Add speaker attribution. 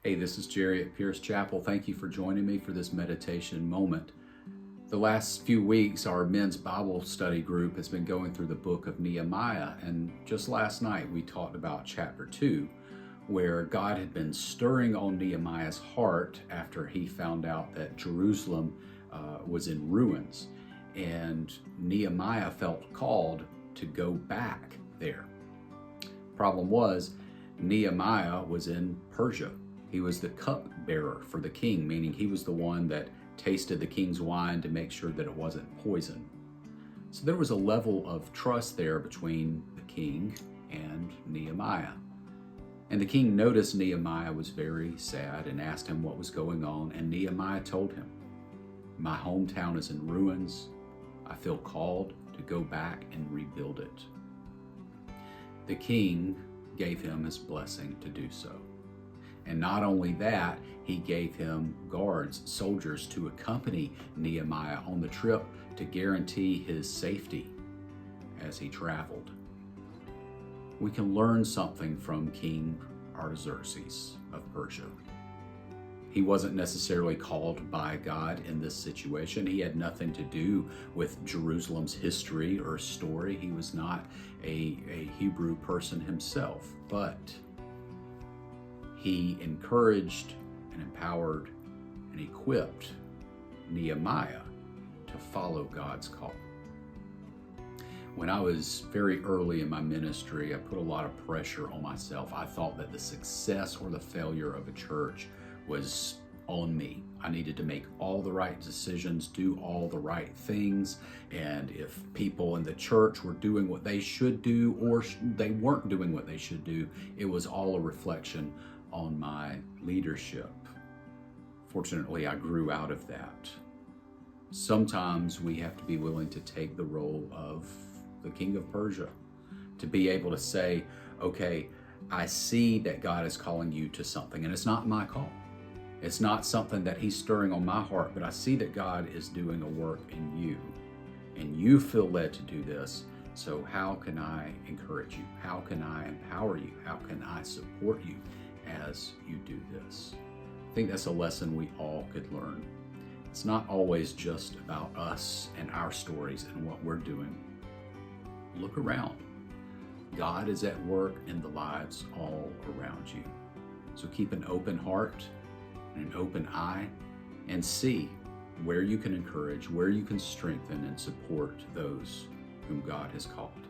Speaker 1: Hey, this is Jerry at Pierce Chapel. Thank you for joining me for this meditation moment. The last few weeks, our men's Bible study group has been going through the book of Nehemiah, and just last night we talked about chapter 2, where God had been stirring on Nehemiah's heart after he found out that Jerusalem was in ruins, and Nehemiah felt called to go back there. Problem was, Nehemiah was in Persia. He was the cupbearer for the king, meaning he was the one that tasted the king's wine to make sure that it wasn't poison. So there was a level of trust there between the king and Nehemiah. And the king noticed Nehemiah was very sad and asked him what was going on, and Nehemiah told him, "My hometown is in ruins. I feel called to go back and rebuild it." The king gave him his blessing to do so. And not only that, he gave him guards, soldiers to accompany Nehemiah on the trip to guarantee his safety as he traveled. We can learn something from King Artaxerxes of Persia. He wasn't necessarily called by God in this situation. He had nothing to do with Jerusalem's history or story. He was not a Hebrew person himself, but he encouraged and empowered and equipped Nehemiah to follow God's call. When I was very early in my ministry, I put a lot of pressure on myself. I thought that the success or the failure of a church was on me. I needed to make all the right decisions, do all the right things, and if people in the church were doing what they should do or they weren't doing what they should do, it was all a reflection on my leadership. Fortunately, I grew out of that. Sometimes we have to be willing to take the role of the king of Persia, to be able to say, okay, I see that God is calling you to something, and it's not my call. It's not something that he's stirring on my heart, but I see that God is doing a work in you, and you feel led to do this. So how can I encourage you? How can I empower you? How can I support you as you do this? I think that's a lesson we all could learn. It's not always just about us and our stories and what we're doing. Look around. God is at work in the lives all around you. So keep an open heart and an open eye and see where you can encourage, where you can strengthen and support those whom God has called.